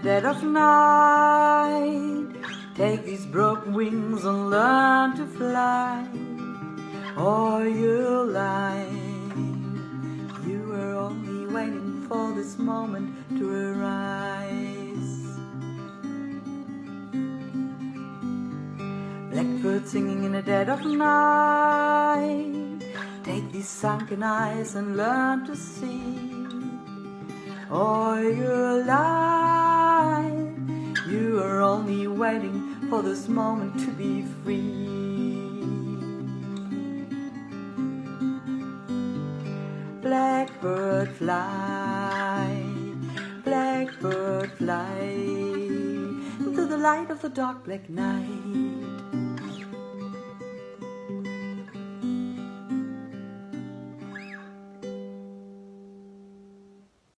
dead of night. Take these broken wings and learn to fly. All your life, you were only waiting for this moment to arise. Blackbird singing in the dead of night. Take these sunken eyes and learn to see. All your life, you are only waiting for this moment to be free. Blackbird fly, blackbird fly, into the light of the dark black night.